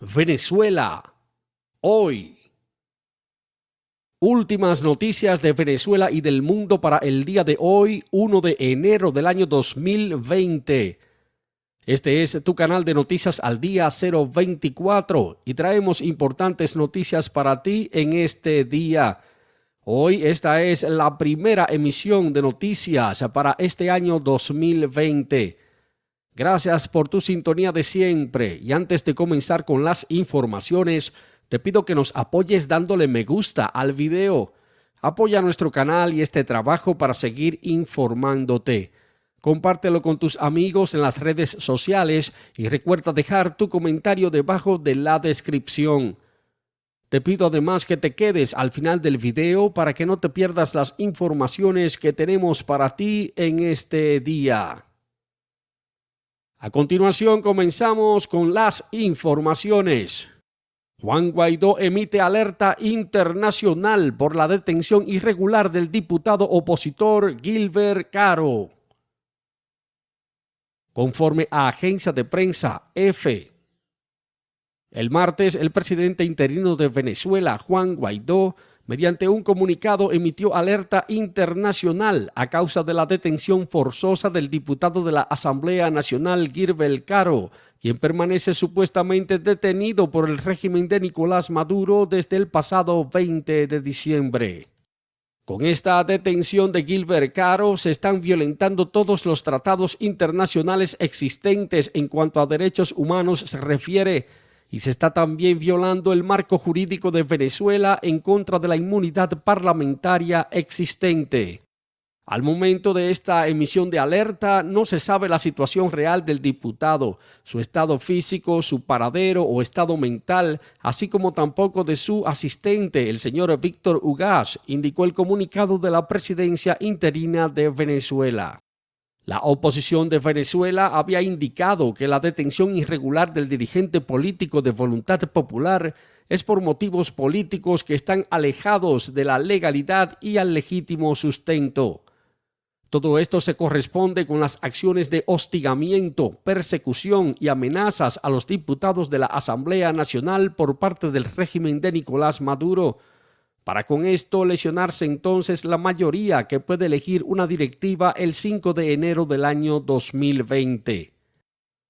Venezuela, hoy. Últimas noticias de Venezuela y del mundo para el día de hoy, 1 de enero del año 2020. Este es tu canal de Noticias al Día 024 y traemos importantes noticias para ti en este día. Hoy esta es la primera emisión de noticias para este año 2020. Gracias por tu sintonía de siempre y antes de comenzar con las informaciones, te pido que nos apoyes dándole me gusta al video. Apoya nuestro canal y este trabajo para seguir informándote. Compártelo con tus amigos en las redes sociales y recuerda dejar tu comentario debajo de la descripción. Te pido además que te quedes al final del video para que no te pierdas las informaciones que tenemos para ti en este día. A continuación comenzamos con las informaciones. Juan Guaidó emite alerta internacional por la detención irregular del diputado opositor Gilbert Caro. Conforme a agencia de prensa EFE, el martes el presidente interino de Venezuela, Juan Guaidó, mediante un comunicado emitió alerta internacional a causa de la detención forzosa del diputado de la Asamblea Nacional Gilbert Caro, quien permanece supuestamente detenido por el régimen de Nicolás Maduro desde el pasado 20 de diciembre. Con esta detención de Gilbert Caro se están violentando todos los tratados internacionales existentes en cuanto a derechos humanos se refiere, y se está también violando el marco jurídico de Venezuela en contra de la inmunidad parlamentaria existente. Al momento de esta emisión de alerta, no se sabe la situación real del diputado, su estado físico, su paradero o estado mental, así como tampoco de su asistente, el señor Víctor Ugaz, indicó el comunicado de la presidencia interina de Venezuela. La oposición de Venezuela había indicado que la detención irregular del dirigente político de Voluntad Popular es por motivos políticos que están alejados de la legalidad y al legítimo sustento. Todo esto se corresponde con las acciones de hostigamiento, persecución y amenazas a los diputados de la Asamblea Nacional por parte del régimen de Nicolás Maduro, para con esto lesionarse entonces la mayoría que puede elegir una directiva el 5 de enero del año 2020.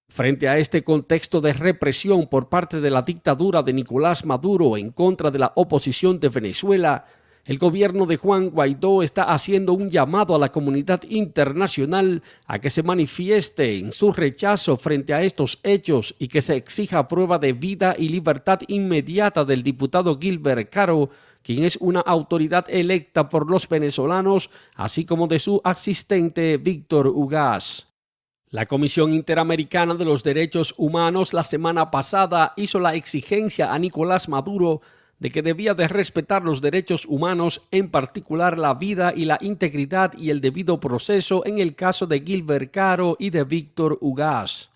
Frente a este contexto de represión por parte de la dictadura de Nicolás Maduro en contra de la oposición de Venezuela, el gobierno de Juan Guaidó está haciendo un llamado a la comunidad internacional a que se manifieste en su rechazo frente a estos hechos y que se exija prueba de vida y libertad inmediata del diputado Gilbert Caro, quien es una autoridad electa por los venezolanos, así como de su asistente Víctor Ugaz. La Comisión Interamericana de los Derechos Humanos la semana pasada hizo la exigencia a Nicolás Maduro de que debía de respetar los derechos humanos, en particular la vida y la integridad y el debido proceso en el caso de Gilbert Caro y de Víctor Ugaz.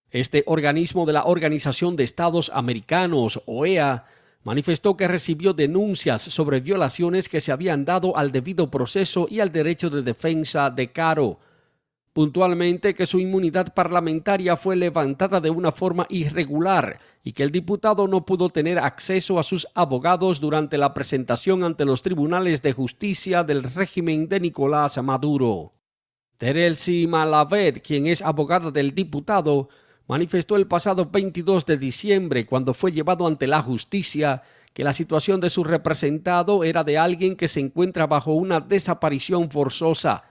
Este organismo de la Organización de Estados Americanos, OEA, manifestó que recibió denuncias sobre violaciones que se habían dado al debido proceso y al derecho de defensa de Caro. Puntualmente que su inmunidad parlamentaria fue levantada de una forma irregular y que el diputado no pudo tener acceso a sus abogados durante la presentación ante los tribunales de justicia del régimen de Nicolás Maduro. Terelsi Malavet, quien es abogada del diputado, manifestó el pasado 22 de diciembre, cuando fue llevado ante la justicia, que la situación de su representado era de alguien que se encuentra bajo una desaparición forzosa.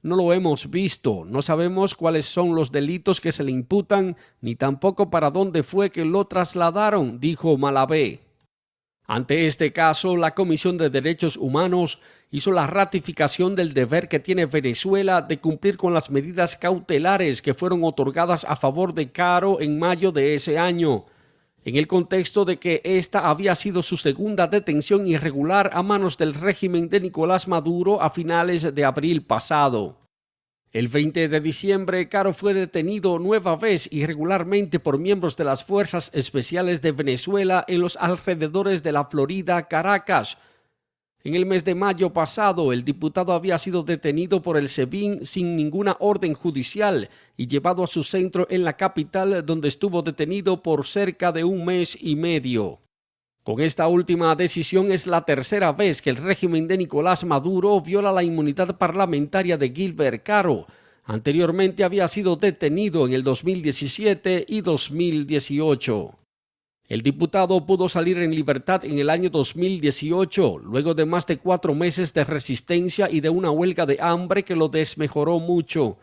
No lo hemos visto, no sabemos cuáles son los delitos que se le imputan, ni tampoco para dónde fue que lo trasladaron, dijo Malavé. Ante este caso, la Comisión de Derechos Humanos hizo la ratificación del deber que tiene Venezuela de cumplir con las medidas cautelares que fueron otorgadas a favor de Caro en mayo de ese año, en el contexto de que esta había sido su segunda detención irregular a manos del régimen de Nicolás Maduro a finales de abril pasado. El 20 de diciembre, Caro fue detenido nueva vez irregularmente por miembros de las Fuerzas Especiales de Venezuela en los alrededores de la Florida, Caracas. En el mes de mayo pasado, el diputado había sido detenido por el SEBIN sin ninguna orden judicial y llevado a su centro en la capital, donde estuvo detenido por cerca de un mes y medio. Con esta última decisión es la tercera vez que el régimen de Nicolás Maduro viola la inmunidad parlamentaria de Gilbert Caro. Anteriormente había sido detenido en el 2017 y 2018. El diputado pudo salir en libertad en el año 2018, luego de más de 4 meses de resistencia y de una huelga de hambre que lo desmejoró mucho.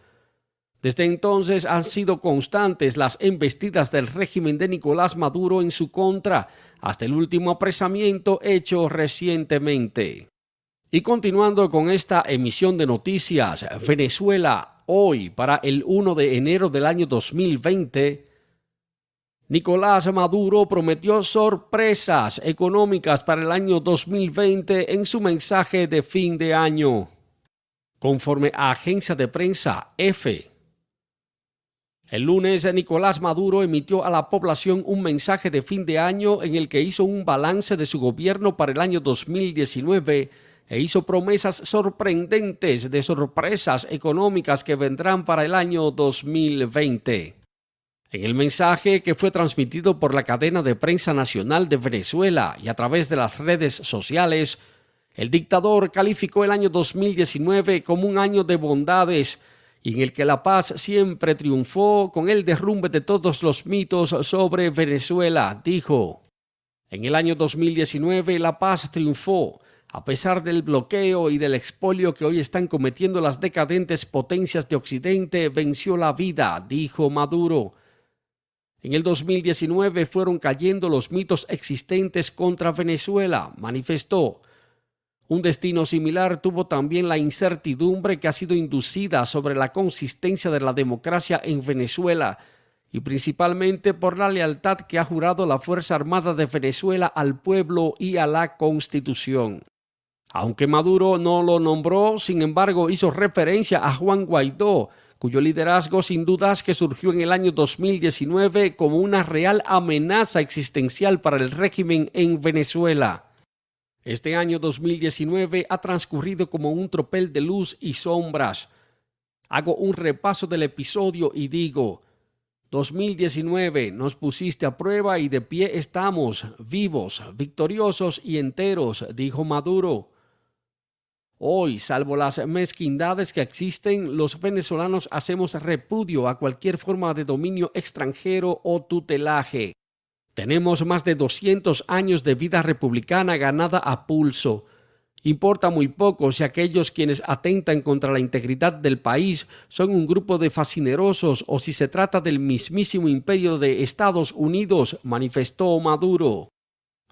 Desde entonces han sido constantes las embestidas del régimen de Nicolás Maduro en su contra, hasta el último apresamiento hecho recientemente. Y continuando con esta emisión de noticias, Venezuela hoy para el 1 de enero del año 2020, Nicolás Maduro prometió sorpresas económicas para el año 2020 en su mensaje de fin de año. Conforme a agencia de prensa EFE, el lunes Nicolás Maduro emitió a la población un mensaje de fin de año en el que hizo un balance de su gobierno para el año 2019 e hizo promesas sorprendentes de sorpresas económicas que vendrán para el año 2020. En el mensaje, que fue transmitido por la cadena de prensa nacional de Venezuela y a través de las redes sociales, el dictador calificó el año 2019 como un año de bondades y en el que la paz siempre triunfó con el derrumbe de todos los mitos sobre Venezuela, dijo. En el año 2019 la paz triunfó, a pesar del bloqueo y del expolio que hoy están cometiendo las decadentes potencias de Occidente, venció la vida, dijo Maduro. En el 2019 fueron cayendo los mitos existentes contra Venezuela, manifestó. Un destino similar tuvo también la incertidumbre que ha sido inducida sobre la consistencia de la democracia en Venezuela y principalmente por la lealtad que ha jurado la Fuerza Armada de Venezuela al pueblo y a la Constitución. Aunque Maduro no lo nombró, sin embargo hizo referencia a Juan Guaidó, cuyo liderazgo sin dudas que surgió en el año 2019 como una real amenaza existencial para el régimen en Venezuela. Este año 2019 ha transcurrido como un tropel de luz y sombras. Hago un repaso del episodio y digo, 2019 nos pusiste a prueba y de pie estamos, vivos, victoriosos y enteros, dijo Maduro. Hoy, salvo las mezquindades que existen, los venezolanos hacemos repudio a cualquier forma de dominio extranjero o tutelaje. Tenemos más de 200 años de vida republicana ganada a pulso. Importa muy poco si aquellos quienes atentan contra la integridad del país son un grupo de fascinerosos o si se trata del mismísimo imperio de Estados Unidos, manifestó Maduro.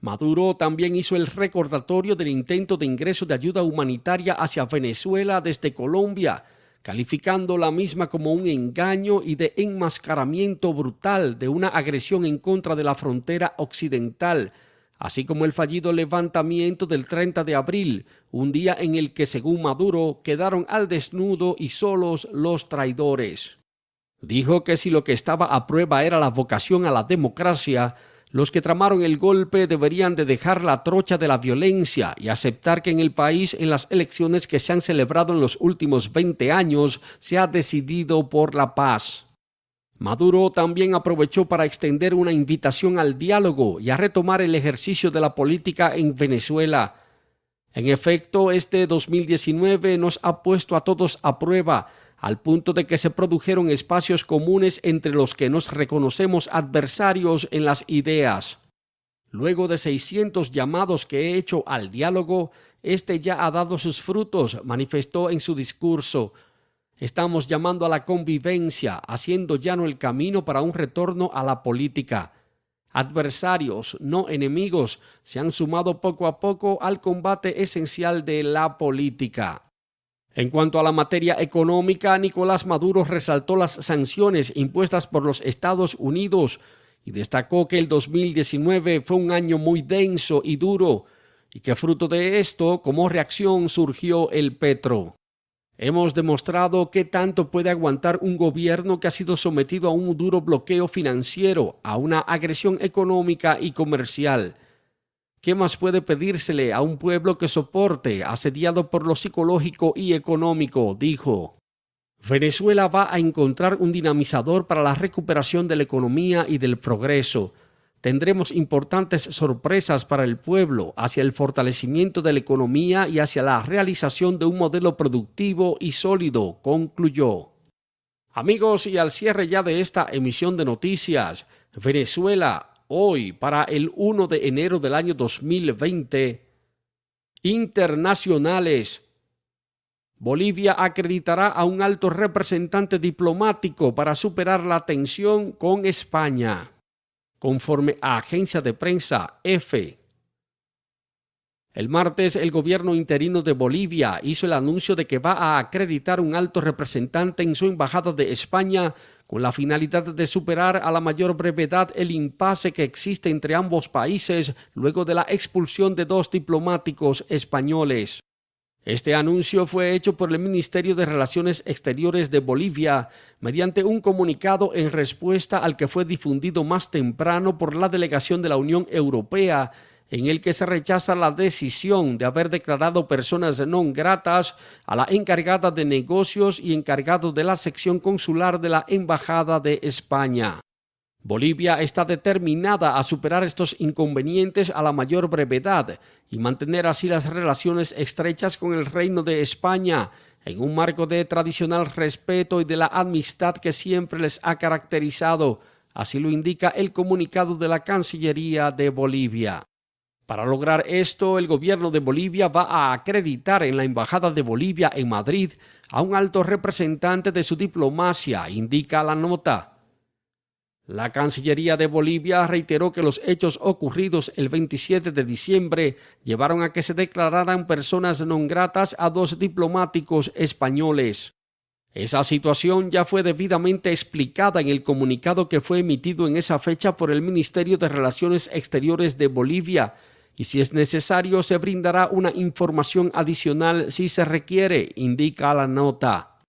Maduro también hizo el recordatorio del intento de ingreso de ayuda humanitaria hacia Venezuela desde Colombia, calificando la misma como un engaño y de enmascaramiento brutal de una agresión en contra de la frontera occidental, así como el fallido levantamiento del 30 de abril, un día en el que, según Maduro, quedaron al desnudo y solos los traidores. Dijo que si lo que estaba a prueba era la vocación a la democracia, los que tramaron el golpe deberían de dejar la trocha de la violencia y aceptar que en el país, en las elecciones que se han celebrado en los últimos 20 años, se ha decidido por la paz. Maduro también aprovechó para extender una invitación al diálogo y a retomar el ejercicio de la política en Venezuela. En efecto, este 2019 nos ha puesto a todos a prueba, al punto de que se produjeron espacios comunes entre los que nos reconocemos adversarios en las ideas. Luego de 600 llamados que he hecho al diálogo, este ya ha dado sus frutos, manifestó en su discurso. Estamos llamando a la convivencia, haciendo llano el camino para un retorno a la política. Adversarios, no enemigos, se han sumado poco a poco al combate esencial de la política. En cuanto a la materia económica, Nicolás Maduro resaltó las sanciones impuestas por los Estados Unidos y destacó que el 2019 fue un año muy denso y duro y que fruto de esto, como reacción, surgió el petro. Hemos demostrado qué tanto puede aguantar un gobierno que ha sido sometido a un duro bloqueo financiero, a una agresión económica y comercial. ¿Qué más puede pedírsele a un pueblo que soporte, asediado por lo psicológico y económico?, dijo. Venezuela va a encontrar un dinamizador para la recuperación de la economía y del progreso. Tendremos importantes sorpresas para el pueblo hacia el fortalecimiento de la economía y hacia la realización de un modelo productivo y sólido, concluyó. Amigos, y al cierre ya de esta emisión de noticias, Venezuela, hoy para el 1 de enero del año 2020, internacionales. Bolivia acreditará a un alto representante diplomático para superar la tensión con España. Conforme a agencia de prensa EFE. El martes, el gobierno interino de Bolivia hizo el anuncio de que va a acreditar un alto representante en su embajada de España con la finalidad de superar a la mayor brevedad el impasse que existe entre ambos países luego de la expulsión de 2 diplomáticos españoles. Este anuncio fue hecho por el Ministerio de Relaciones Exteriores de Bolivia mediante un comunicado en respuesta al que fue difundido más temprano por la delegación de la Unión Europea, en el que se rechaza la decisión de haber declarado personas non gratas a la encargada de negocios y encargado de la sección consular de la Embajada de España. Bolivia está determinada a superar estos inconvenientes a la mayor brevedad y mantener así las relaciones estrechas con el Reino de España en un marco de tradicional respeto y de la amistad que siempre les ha caracterizado, así lo indica el comunicado de la Cancillería de Bolivia. Para lograr esto, el gobierno de Bolivia va a acreditar en la Embajada de Bolivia en Madrid a un alto representante de su diplomacia, indica la nota. La Cancillería de Bolivia reiteró que los hechos ocurridos el 27 de diciembre llevaron a que se declararan personas non gratas a 2 diplomáticos españoles. Esa situación ya fue debidamente explicada en el comunicado que fue emitido en esa fecha por el Ministerio de Relaciones Exteriores de Bolivia, y si es necesario se brindará una información adicional si se requiere, indica la nota.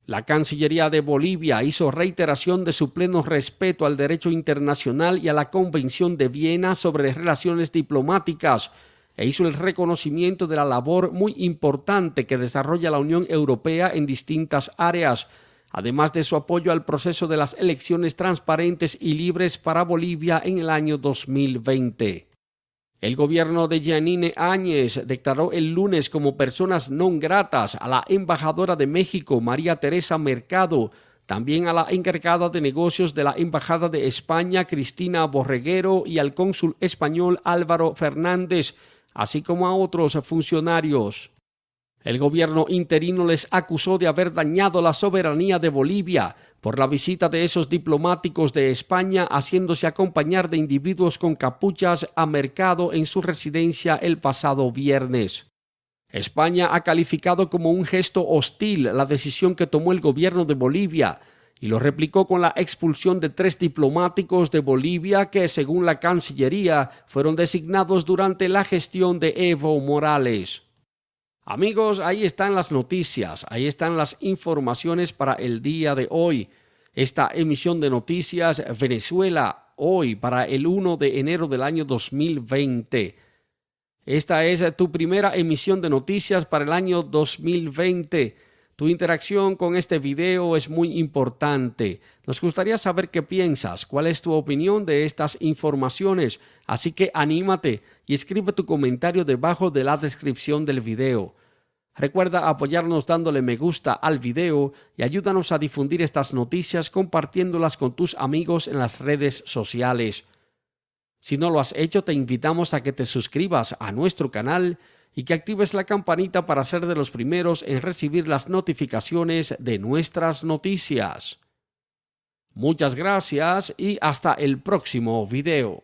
La Cancillería de Bolivia hizo reiteración de su pleno respeto al derecho internacional y a la Convención de Viena sobre relaciones diplomáticas e hizo el reconocimiento de la labor muy importante que desarrolla la Unión Europea en distintas áreas, además de su apoyo al proceso de las elecciones transparentes y libres para Bolivia en el año 2020. El gobierno de Yanine Áñez declaró el lunes como personas non gratas a la embajadora de México, María Teresa Mercado, también a la encargada de negocios de la Embajada de España, Cristina Borreguero, y al cónsul español Álvaro Fernández, así como a otros funcionarios. El gobierno interino les acusó de haber dañado la soberanía de Bolivia por la visita de esos diplomáticos de España haciéndose acompañar de individuos con capuchas a Mercado en su residencia el pasado viernes. España ha calificado como un gesto hostil la decisión que tomó el gobierno de Bolivia y lo replicó con la expulsión de 3 diplomáticos de Bolivia que, según la Cancillería, fueron designados durante la gestión de Evo Morales. Amigos, ahí están las noticias, ahí están las informaciones para el día de hoy. Esta emisión de noticias Venezuela, hoy para el 1 de enero del año 2020. Esta es tu primera emisión de noticias para el año 2020. Tu interacción con este video es muy importante. Nos gustaría saber qué piensas, cuál es tu opinión de estas informaciones. Así que anímate y escribe tu comentario debajo de la descripción del video. Recuerda apoyarnos dándole me gusta al video y ayúdanos a difundir estas noticias compartiéndolas con tus amigos en las redes sociales. Si no lo has hecho, te invitamos a que te suscribas a nuestro canal y que actives la campanita para ser de los primeros en recibir las notificaciones de nuestras noticias. Muchas gracias y hasta el próximo video.